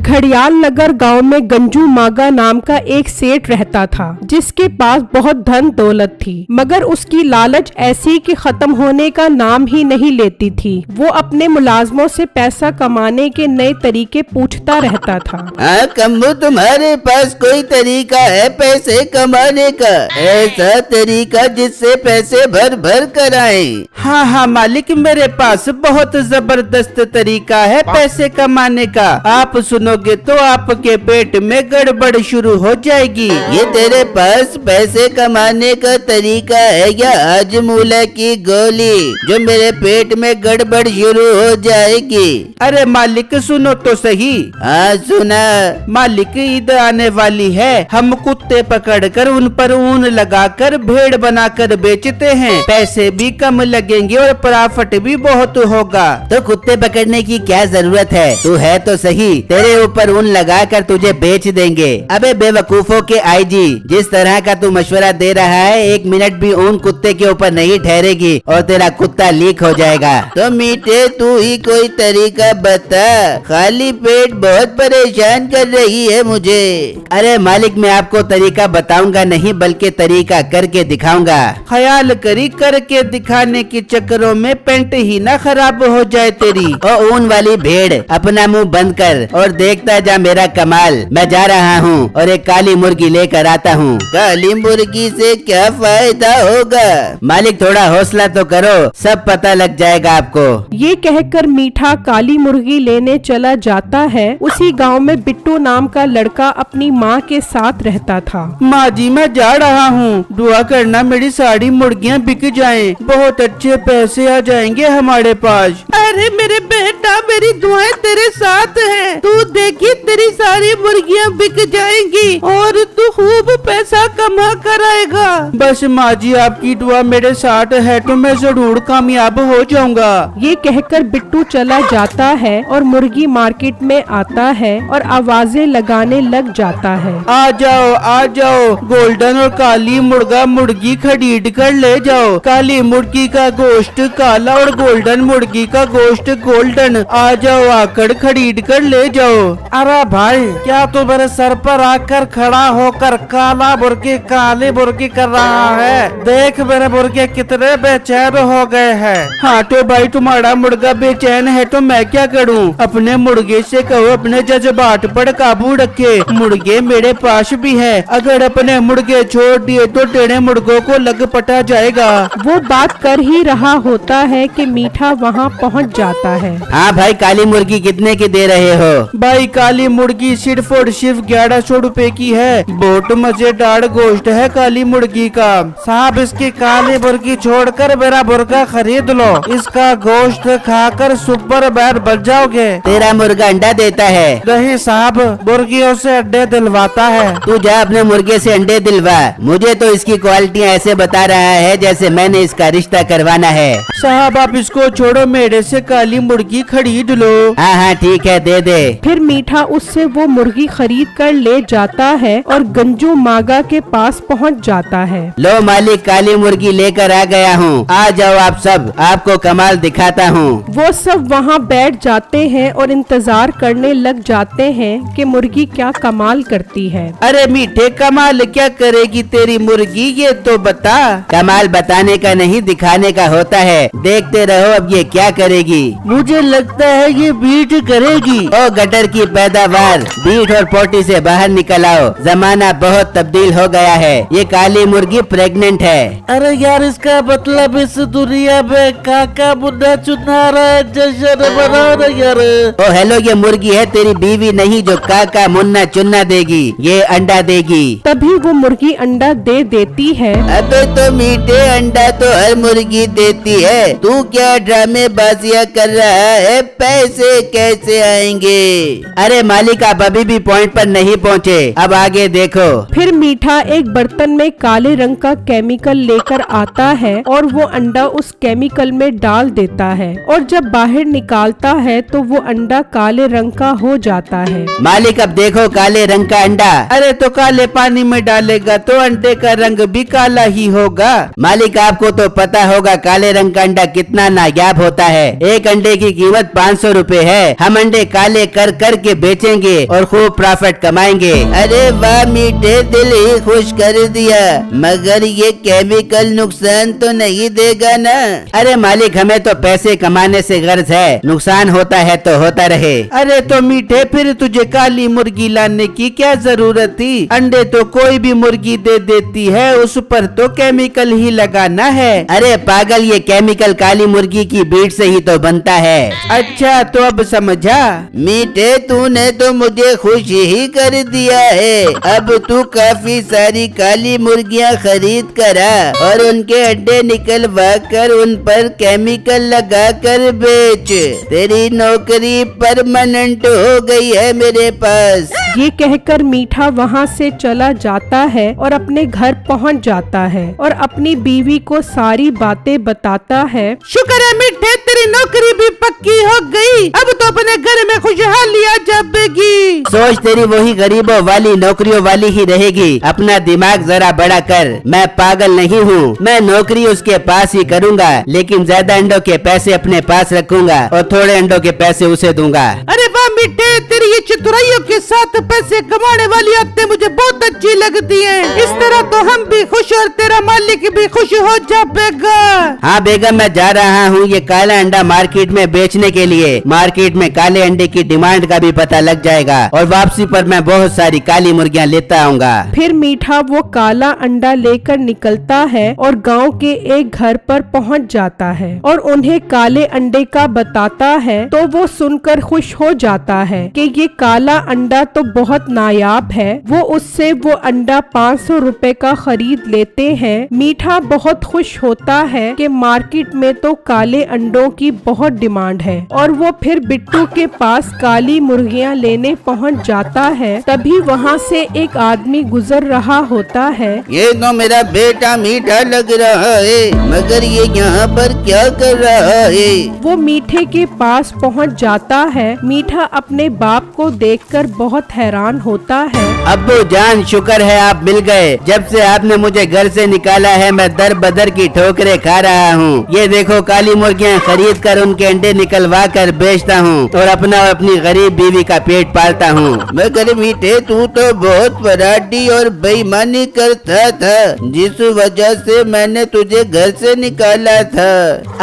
घड़ियाल नगर गांव में गंजू मागा नाम का एक सेठ रहता था, जिसके पास बहुत धन दौलत थी, मगर उसकी लालच ऐसी कि खत्म होने का नाम ही नहीं लेती थी। वो अपने मुलाजमों से पैसा कमाने के नए तरीके पूछता रहता था। कम्बू, तुम्हारे पास कोई तरीका है पैसे कमाने का? ऐसा तरीका जिससे पैसे भर भर कर आए। हाँ मालिक, मेरे पास बहुत जबरदस्त तरीका है पैसे कमाने का। आप सुनोगे तो आपके पेट में गड़बड़ शुरू हो जाएगी। ये तेरे पास पैसे कमाने का तरीका है या हाजमूला की गोली जो मेरे पेट में गड़बड़ शुरू हो जाएगी? अरे मालिक सुनो तो सही। हाँ सुना। मालिक, ईद आने वाली है, हम कुत्ते पकड़कर उन पर ऊन लगाकर भेड़ बनाकर बेचते हैं। पैसे भी कम लगेंगे और प्रॉफिट भी बहुत होगा। तो कुत्ते पकड़ने की क्या जरूरत है? तू है तो सही, तेरे ऊपर ऊन लगाकर तुझे बेच देंगे। अबे बेवकूफों के आईजी, जिस तरह का तू मशवरा दे रहा है, 1 मिनट भी ऊन कुत्ते के ऊपर नहीं ठहरेगी और तेरा कुत्ता लीक हो जाएगा। तो मीठे तू ही कोई तरीका बता, खाली पेट बहुत परेशान कर रही है मुझे। अरे मालिक, मैं आपको तरीका बताऊंगा नहीं बल्कि तरीका करके दिखाऊंगा। ख्याल करी करके दिखाने के चक्करों में पेंट ही ना खराब हो जाए तेरी। और ऊन वाली भेड़, अपना मुंह बंद कर और देखता जा मेरा कमाल। मैं जा रहा हूँ और एक काली मुर्गी लेकर आता हूँ। काली मुर्गी से क्या फायदा होगा? मालिक थोड़ा हौसला तो करो, सब पता लग जाएगा आपको। ये कहकर मीठा काली मुर्गी लेने चला जाता है। उसी गांव में बिट्टू नाम का लड़का अपनी माँ के साथ रहता था। माँ जी, मैं जा रहा हूँ, दुआ करना मेरी सारी मुर्गियाँ बिक जाएं, बहुत अच्छे पैसे आ जाएंगे हमारे पास। अरे मेरे बेटा, मेरी दुआएं तेरे साथ हैं। तू देखी तेरी सारी मुर्गियां बिक जाएंगी और तू खूब पैसा कमा कर आएगा। बस माँ जी, आपकी दुआ मेरे साथ है तो मैं जरूर कामयाब हो जाऊंगा। ये कहकर बिट्टू चला जाता है और मुर्गी मार्केट में आता है और आवाजें लगाने लग जाता है। आ जाओ, गोल्डन और काली मुर्गा मुर्गी खरीद कर ले जाओ। काली मुर्गी का गोश्त काला और गोल्डन मुर्गी का गोश्त गोल्डन। आ जाओ, आकर खरीद कर ले जाओ। अरे भाई, क्या तू मेरे सर पर आकर खड़ा होकर काला मुर्गी काली मुर्गी कर रहा है? देख मेरे मुर्गे कितने बेचैन हो गए हैं। हाँ तो भाई, तुम्हारा मुर्गा बेचैन है तो मैं क्या करूँ? अपने मुर्गे से कहो अपने जज्बात पर काबू रखे। मुर्गे मेरे पास भी है, अगर अपने मुर्गे छोड़ दिए तो तेरे मुर्गों को लग पटा जाएगा। वो बात कर ही रहा होता है कि मीठा वहाँ पहुँच जाता है। हाँ भाई, काली मुर्गी कितने की दे रहे हो? भाई काली मुर्गी सिर्फ और सिर्फ 1100 रुपए की है। बहुत मजेदार गोश्त है काली मुर्गी का। साहब, इसकी काली मुर्गी छोड़कर मेरा मुर्गा खरीद लो। इसका गोश्त खाकर सुपर मैन बन जाओगे। तेरा मुर्गा अंडा देता है? नहीं साहब, मुर्गियों से अंडे दिलवाता है। तू जा अपने मुर्गे से अंडे दिलवा। मुझे तो इसकी क्वालिटियाँ ऐसे बता रहा है जैसे मैंने इसका रिश्ता करवाना है। साहब आप इसको छोड़ो, मेरे से काली मुर्गी खरीद लो। हाँ ठीक है, दे दे। फिर मीठा उससे वो मुर्गी खरीद कर ले जाता है और गंजू मागा के पास पहुंच जाता है। लो मालिक, काली मुर्गी लेकर आ गया हूँ, आ जाओ आप सब, आपको कमाल दिखाता हूँ। वो सब वहाँ बैठ जाते हैं और इंतजार करने लग जाते हैं कि मुर्गी क्या कमाल करती है। अरे मीठे, कमाल क्या करेगी तेरी मुर्गी, ये तो बता। कमाल बताने का नहीं, दिखाने का होता है। देखते रहो अब ये क्या करेगी। मुझे लगता है ये बीट करेगी। ओ गटर की पैदावार, बीट और पोटी से बाहर निकल आओ, जमाना बहुत तब्दील हो गया है। ये काली मुर्गी प्रेग्नेंट है। अरे यार, इसका मतलब इस दुनिया में काका मुन्ना चुना रहा है, जश्न मना रहा यार। ओ हेलो, ये मुर्गी है तेरी बीवी नहीं जो काका मुन्ना चुन्ना देगी, ये अंडा देगी। तभी वो मुर्गी अंडा दे देती है। अबे तो मीठे, अंडा तो हर मुर्गी देती है, तू क्या ड्रामेबाजियां कर रहा है? पैसे कैसे आएंगे? अरे मालिक, आप अभी भी पॉइंट पर नहीं पहुँचे, अब आगे देखो। फिर मीठा एक बर्तन में काले रंग का केमिकल लेकर आता है और वो अंडा उस केमिकल में डाल देता है और जब बाहर निकालता है तो वो अंडा काले रंग का हो जाता है। मालिक अब देखो काले रंग का अंडा। अरे तो काले पानी में डालेगा तो अंडे का रंग भी काला ही होगा। मालिक आपको तो पता होगा काले रंग का अंडा कितना नायाब होता है। एक अंडे की कीमत 500 रुपए है। हम अंडे काले कर कर करके बेचेंगे और खूब प्रॉफिट कमाएंगे। अरे वाह मीठे, दिल ही खुश कर दिया, मगर ये केमिकल नुकसान तो नहीं देगा ना? अरे मालिक, हमें तो पैसे कमाने से गर्ज है, नुकसान होता है तो होता रहे। अरे तो मीठे, फिर तुझे काली मुर्गी लाने की क्या जरूरत थी? अंडे तो कोई भी मुर्गी दे देती है, उस पर तो केमिकल ही लगाना है। अरे पागल, ये केमिकल काली मुर्गी की बीट से ही तो बनता है। अच्छा, तो अब समझा। मीठे, तूने तो मुझे खुश ही कर दिया है। अब तू काफी सारी काली मुर्गियां खरीद कर आ और उनके अंडे निकलवा कर उन पर केमिकल लगा कर बेच। तेरी नौकरी परमानेंट हो गई है मेरे पास। ये कहकर मीठा वहाँ से चला जाता है और अपने घर पहुँच जाता है और अपनी बीवी को सारी बातें बताता है। शुक्र है मीठे, तेरी नौकरी भी पक्की हो गई, अब तो अपने घर में खुशहालियाँ जपेगी। सोच तेरी वही गरीबों वाली नौकरियों वाली ही रहेगी। अपना दिमाग जरा बड़ा कर, मैं पागल नहीं हूँ। मैं नौकरी उसके पास ही करूँगा, लेकिन ज्यादा अंडों के पैसे अपने पास रखूंगा और थोड़े अंडों के पैसे उसे दूंगा। अरे वाह मीठे, तेरी ये चतुराइयों के साथ पैसे कमाने वाली आदतें मुझे बहुत अच्छी लगती हैं। इस तरह तो हम भी खुश और तेरा मालिक भी खुश हो जाएगा। हाँ बेगम, मैं जा रहा हूँ ये काला अंडा मार्केट में बेचने के लिए। मार्केट में काले अंडे की डिमांड का भी पता लग जाएगा और वापसी पर मैं बहुत सारी काली मुर्गियाँ लेता आऊंगा। फिर मीठा वो काला अंडा लेकर निकलता है और गांव के एक घर पर पहुंच जाता है और उन्हें काले अंडे का बताता है। तो वो सुनकर खुश हो जाता है कि ये काला अंडा तो बहुत नायाब है। वो उससे वो अंडा 500 रुपए का खरीद लेते हैं। मीठा बहुत खुश होता है कि मार्केट में तो काले अंडों की बहुत डिमांड है और वो फिर बिट्टू के पास काली मुर्गियां लेने पहुंच जाता है। तभी वहाँ से एक आदमी गुजर रहा होता है। ये तो मेरा बेटा मीठा लग रहा है, मगर ये यहाँ पर क्या कर रहा है? वो मीठे के पास पहुँच जाता है। मीठा अपने बाप को देखकर बहुत हैरान होता है। अब्बू जान, शुक्र है आप मिल गए। जब से आपने मुझे घर से निकाला है मैं दर बदर की ठोकरें खा रहा हूँ। ये देखो, काली मुर्गियाँ खरीद कर उनके अंडे निकलवा कर बेचता हूँ और अपना और अपनी गरीब बीवी का पेट पालता हूँ। मगर मीठे, तू तो बहुत फराडी और बेईमानी करता था, जिस वजह से मैंने तुझे घर से निकाला था।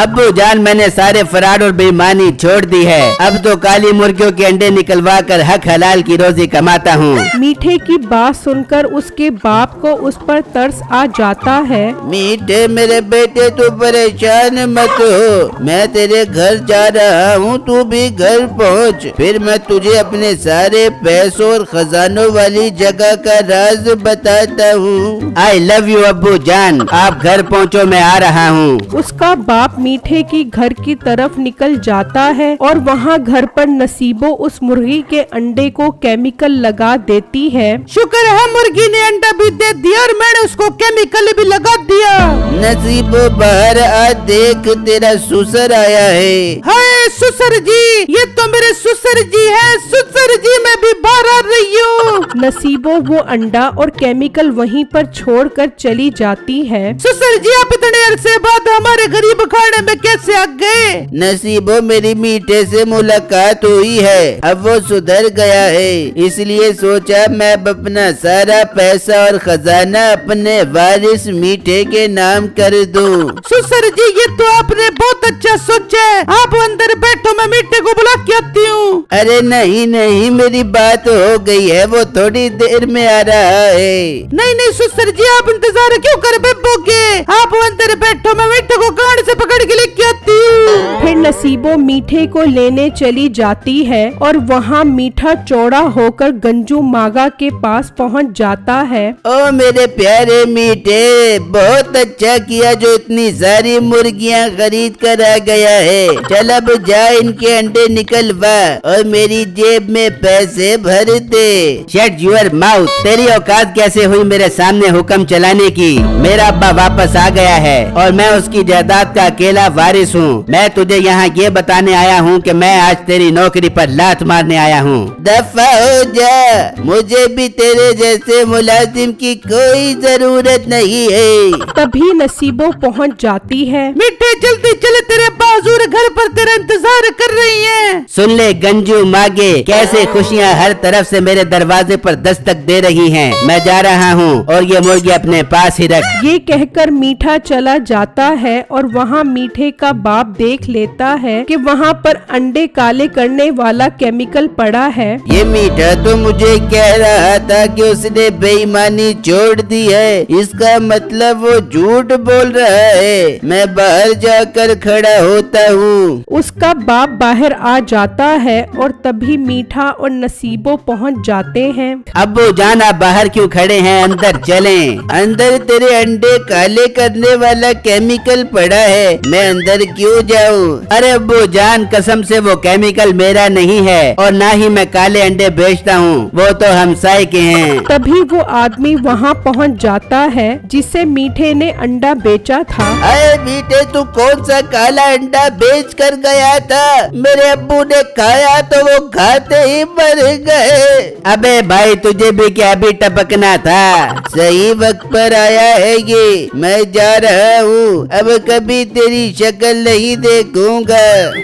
अब्बू जान, मैंने सारे फराड और बेईमानी छोड़ दी है। अब तो काली मुर्गियों के अंडे निकलवा कर हक हलाल की रोजी कमाता हूँ। मीठे की बात सुनकर उसके बाप को उस पर तरस आ जाता है। मीठे मेरे बेटे, तू परेशान मत हो, मैं तेरे घर जा रहा हूँ, तू भी घर पहुँच। फिर मैं तुझे अपने सारे पैसों और खजानों वाली जगह का राज बताता हूँ। आई लव यू अब्बू जान, आप घर पहुँचो, मैं आ रहा हूँ। उसका बाप मीठे की घर की तरफ निकल जाता है और वहाँ घर पर नसीबो उस मुर्गी के अंडे को केमिकल लगा देती है। शुक्र है मुर्गी ने अंडा भी दे दिया और मैंने उसको केमिकल भी लगा दिया। नसीबो, बाहर आ देख, तेरा ससुर आया है। हाय ससुर जी, ये तो मेरे ससुर जी हैं। ससुर जी, मैं भी बाहर आ रही हूँ। नसीबो वो अंडा और केमिकल वहीं पर छोड़कर चली जाती है। ससुर जी, आप इतने अरसे बाद हमारे गरीब खाने में कैसे आ गए? नसीबो, मेरी मीठे से मुलाकात हुई है, अब वो सुधर गया है, इसलिए सोचा मैं अपना सारा पैसा और खजाना अपने वारिस मीठे के नाम कर दूं। ससुर जी, ये तो आपने बहुत अच्छा सोचा है। आप अंदर बैठो, मैं मीठे को बुला के आती हूँ। अरे नहीं नहीं, मेरी बात हो गई है, वो थोड़ी देर में आ रहा है। नहीं नहीं ससुर जी, आप इंतजार क्यों कर बैठोगे? आप अंदर बैठो, मैं मीठे को गाड़ी से पकड़ के लेके आती हूँ। फिर नसीबो मीठे को लेने चली जाती है और वहाँ मीठा चौड़ा होकर गंजू मागा के पास पहुँच जाता है। ओ मेरे प्यारे मीठे, बहुत अच्छा किया जो इतनी सारी मुर्गियाँ खरीद कर आ गया है। चल अब जा, इनके अंडे निकलवा और मेरी जेब में पैसे भर दे। शट यूर माउथ, तेरी औकात कैसे हुई मेरे सामने हुक्म चलाने की? मेरा अब्बा वापस आ गया है और मैं उसकी जायदाद का अकेला वारिस हूँ। मैं तुझे यहाँ ये बताने आया हूँ कि मैं आज तेरी नौकरी पर पर लात मारने आया हूँ। दफा हो जा, मुझे भी तेरे जैसे मुलाजिम की कोई जरूरत नहीं है। तभी नसीबो पहुंच जाती है। मिठे जल्दी चले, तेरे बाजूर घर पर तेरा इंतजार कर रही है। सुन ले गंजू मागे, कैसे खुशियाँ हर तरफ से मेरे दरवाजे पर दस्तक दे रही हैं। मैं जा रहा हूँ और ये मुर्गी अपने पास ही रख। ये कहकर मीठा चला जाता है और वहाँ मीठे का बाप देख लेता है कि वहाँ पर अंडे काले करने वाला केमिकल पड़ा है। ये मीठा तो मुझे कह रहा था कि उसने बेईमानी छोड़ दी है, इसका मतलब वो झूठ बोल रहा है। मैं बाहर जाकर खड़ा होता हूँ। उसका बाप बाहर आ जाता है और तभी मीठा और नसीबो पहुँच जाते हैं। अब्बू जान, आप बाहर क्यों खड़े हैं, अंदर चलें। अंदर तेरे अंडे काले करने वाला केमिकल पड़ा है, मैं अंदर क्यों जाऊँ? अरे अब्बू जान, कसम से वो केमिकल मेरा नहीं है और ना ही मैं काले अंडे बेचता हूँ, वो तो हमसाए के हैं। तभी वो आदमी वहाँ पहुँच जाता है जिसे मीठे ने अंडा बेचा था। अरे मीठे, तू कौन सा काला अंडा बेच कर गया था? मेरे अब्बू ने खाया तो वो खाते ही मर गए। अबे भाई, तुझे भी क्या अभी टपकना था? सही वक्त पर आया है ये। मैं जा रहा हूँ, अब कभी तेरी शक्ल नहीं देखूंगा।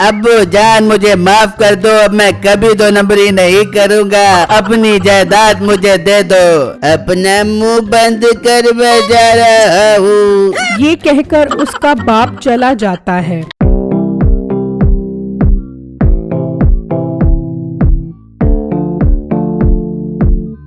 अब्बू जान, मुझे माफ कर दो, अब मैं कभी 2 नंबरी नहीं करूँगा। अपनी जायदाद मुझे दे दो। अपना मुंह बंद कर, मैं जा रहा हूँ। ये कहकर उसका बाप चला जाता है।